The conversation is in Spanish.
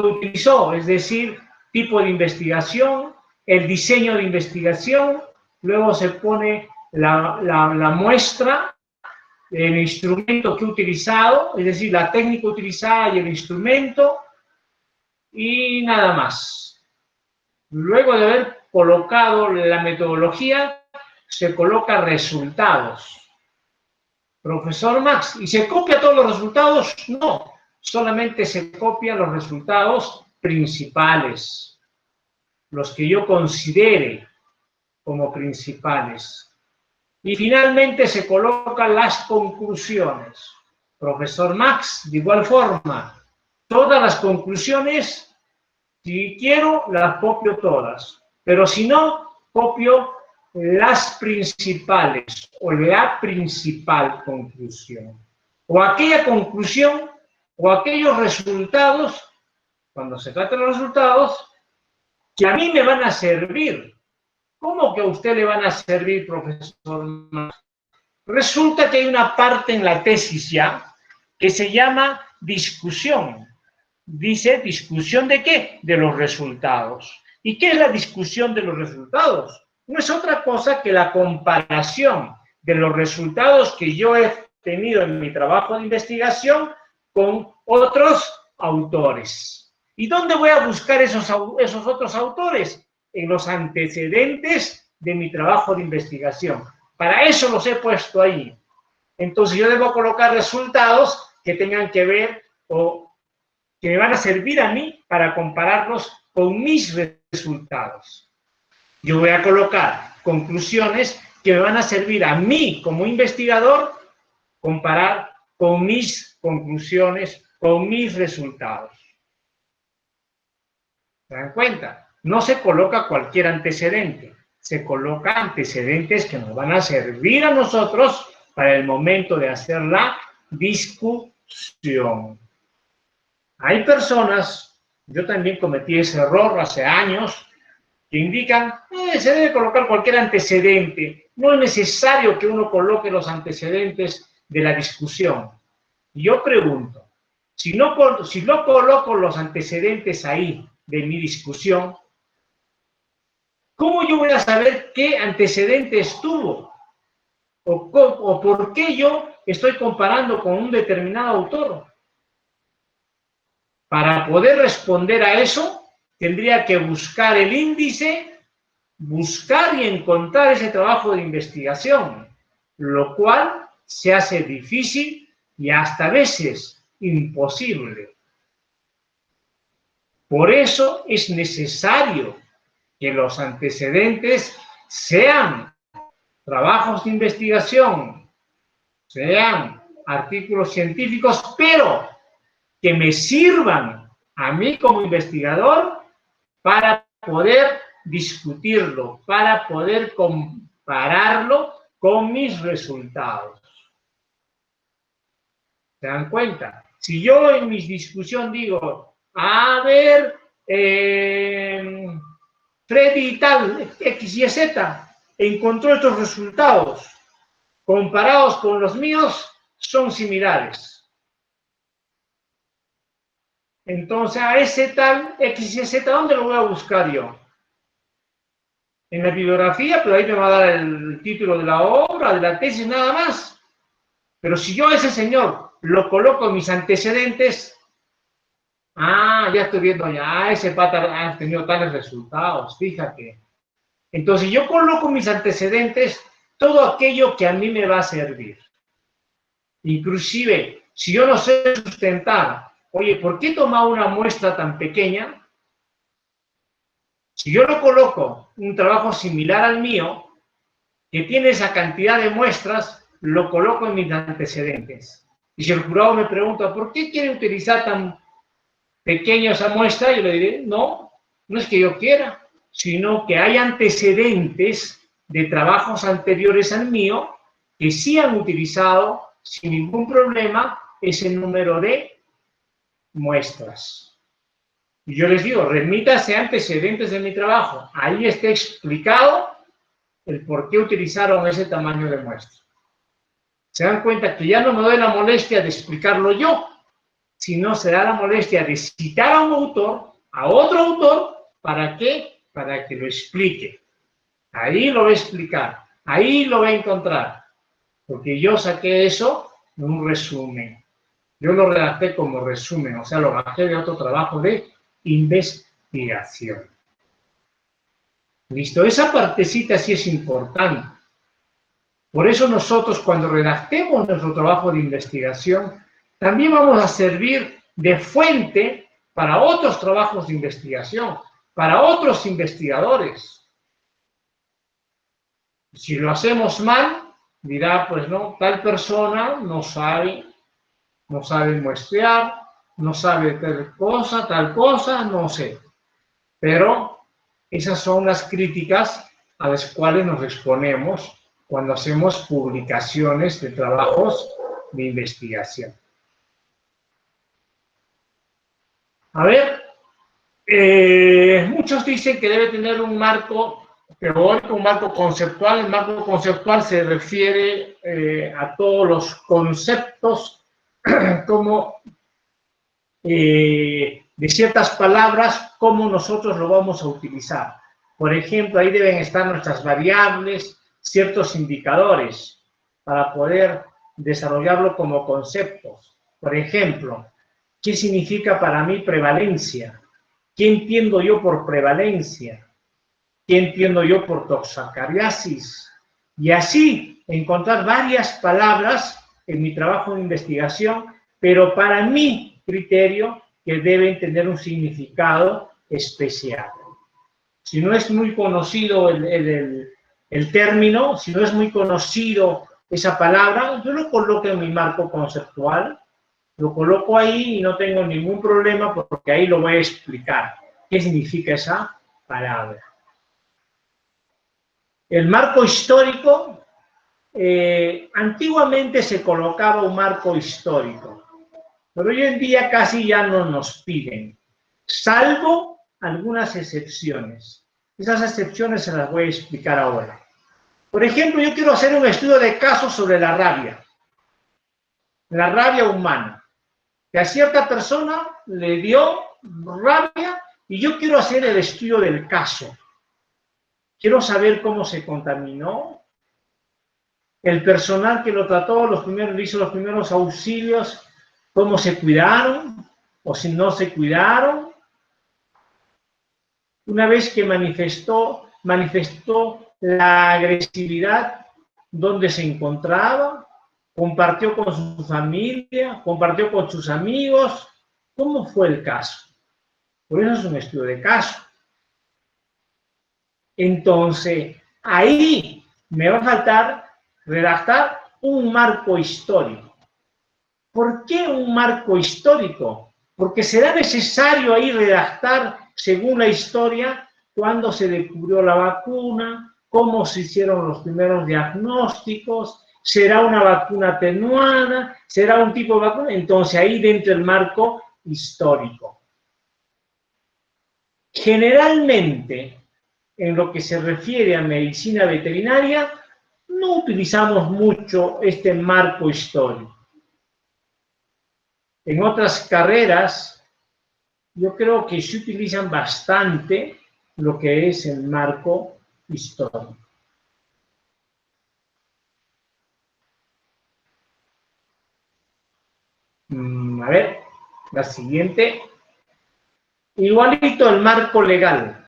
utilizó, es decir, tipo de investigación, el diseño de investigación, luego se pone la muestra, el instrumento que he utilizado, es decir, la técnica utilizada y el instrumento, y nada más. Luego de haber colocado la metodología, se coloca resultados. Profesor Max, ¿y se copia todos los resultados? No, solamente se copian los resultados principales, los que yo considere como principales. Y finalmente se colocan las conclusiones. Profesor Max, de igual forma, todas las conclusiones, si quiero, las copio todas, pero si no, copio las principales o la principal conclusión. O aquella conclusión o aquellos resultados, cuando se trata de los resultados, que a mí me van a servir. ¿Cómo que a usted le van a servir, profesor? Resulta que hay una parte en la tesis ya que se llama discusión. Dice, ¿discusión de qué? De los resultados. ¿Y qué es la discusión de los resultados? No es otra cosa que la comparación de los resultados que yo he tenido en mi trabajo de investigación con otros autores. ¿Y dónde voy a buscar esos otros autores? En los antecedentes de mi trabajo de investigación. Para eso los he puesto ahí. Entonces yo debo colocar resultados que tengan que ver o que me van a servir a mí para compararlos con mis resultados. Yo voy a colocar conclusiones que me van a servir a mí como investigador comparar con mis conclusiones, con mis resultados. ¿Se dan cuenta? No se coloca cualquier antecedente, se coloca antecedentes que nos van a servir a nosotros para el momento de hacer la discusión. Hay personas, yo también cometí ese error hace años, que indican, se debe colocar cualquier antecedente, no es necesario que uno coloque los antecedentes de la discusión. Y yo pregunto, si no coloco los antecedentes ahí de mi discusión, ¿cómo yo voy a saber qué antecedentes tuvo? ¿O por qué yo estoy comparando con un determinado autor? Para poder responder a eso, tendría que buscar el índice, buscar y encontrar ese trabajo de investigación, lo cual se hace difícil y hasta a veces imposible. Por eso es necesario que los antecedentes sean trabajos de investigación, sean artículos científicos, pero que me sirvan a mí como investigador para poder discutirlo, para poder compararlo con mis resultados. ¿Se dan cuenta? Si yo en mi discusión digo, a ver, Freddy y tal, X y Z, encontró estos resultados, comparados con los míos, son similares. Entonces, a ese tal X y Z, ¿dónde lo voy a buscar yo? En la bibliografía, pero ahí me va a dar el título de la obra, de la tesis, nada más. Pero si yo a ese señor lo coloco en mis antecedentes, ya estoy viendo ya, ese pata ha tenido tales resultados, fíjate. Entonces, yo coloco en mis antecedentes todo aquello que a mí me va a servir. Inclusive, si yo no sé sustentar, oye, ¿por qué toma una muestra tan pequeña? Si yo lo coloco un trabajo similar al mío, que tiene esa cantidad de muestras, lo coloco en mis antecedentes. Y si el jurado me pregunta, ¿por qué quiere utilizar tan pequeña esa muestra? Yo le diré, no es que yo quiera, sino que hay antecedentes de trabajos anteriores al mío que sí han utilizado sin ningún problema ese número de muestras. Y yo les digo, remítase a antecedentes de mi trabajo. Ahí está explicado el por qué utilizaron ese tamaño de muestra. Se dan cuenta que ya no me doy la molestia de explicarlo yo, sino se da la molestia de citar a un autor, a otro autor, ¿para qué? Para que lo explique. Ahí lo va a explicar, ahí lo va a encontrar, porque yo saqué eso en un resumen. Yo lo redacté como resumen, o sea, lo bajé de otro trabajo de investigación. ¿Listo? Esa partecita sí es importante. Por eso nosotros, cuando redactemos nuestro trabajo de investigación, también vamos a servir de fuente para otros trabajos de investigación, para otros investigadores. Si lo hacemos mal, dirá, pues no, tal persona no sabe muestrear, no sabe tal cosa, no sé. Pero esas son las críticas a las cuales nos exponemos cuando hacemos publicaciones de trabajos de investigación. A ver, muchos dicen que debe tener un marco teórico, un marco conceptual. El marco conceptual se refiere a todos los conceptos como de ciertas palabras, cómo nosotros lo vamos a utilizar. Por ejemplo, ahí deben estar nuestras variables, ciertos indicadores para poder desarrollarlo como conceptos. Por ejemplo, ¿qué significa para mí prevalencia? ¿Qué entiendo yo por prevalencia? ¿Qué entiendo yo por toxocariasis? Y así encontrar varias palabras en mi trabajo de investigación, pero para mi criterio que deben tener un significado especial. Si no es muy conocido el término, si no es muy conocido esa palabra, yo lo coloco en mi marco conceptual, lo coloco ahí y no tengo ningún problema porque ahí lo voy a explicar. ¿Qué significa esa palabra? El marco histórico, antiguamente se colocaba un marco histórico, pero hoy en día casi ya no nos piden, salvo algunas excepciones. Esas excepciones se las voy a explicar ahora. Por ejemplo, yo quiero hacer un estudio de caso sobre la rabia humana. Que a cierta persona le dio rabia y yo quiero hacer el estudio del caso. Quiero saber cómo se contaminó, el personal que lo trató, hizo los primeros auxilios, cómo se cuidaron o si no se cuidaron. Una vez que manifestó la agresividad donde se encontraba, compartió con su familia, compartió con sus amigos. ¿Cómo fue el caso? Por eso es un estudio de caso. Entonces, ahí me va a faltar redactar un marco histórico. ¿Por qué un marco histórico? Porque será necesario ahí redactar, según la historia, cuándo se descubrió la vacuna, cómo se hicieron los primeros diagnósticos, será una vacuna atenuada, será un tipo de vacuna. Entonces, ahí dentro del marco histórico. Generalmente, en lo que se refiere a medicina veterinaria, no utilizamos mucho este marco histórico. En otras carreras, yo creo que se utilizan bastante lo que es el marco histórico. A ver, la siguiente. Igualito el marco legal.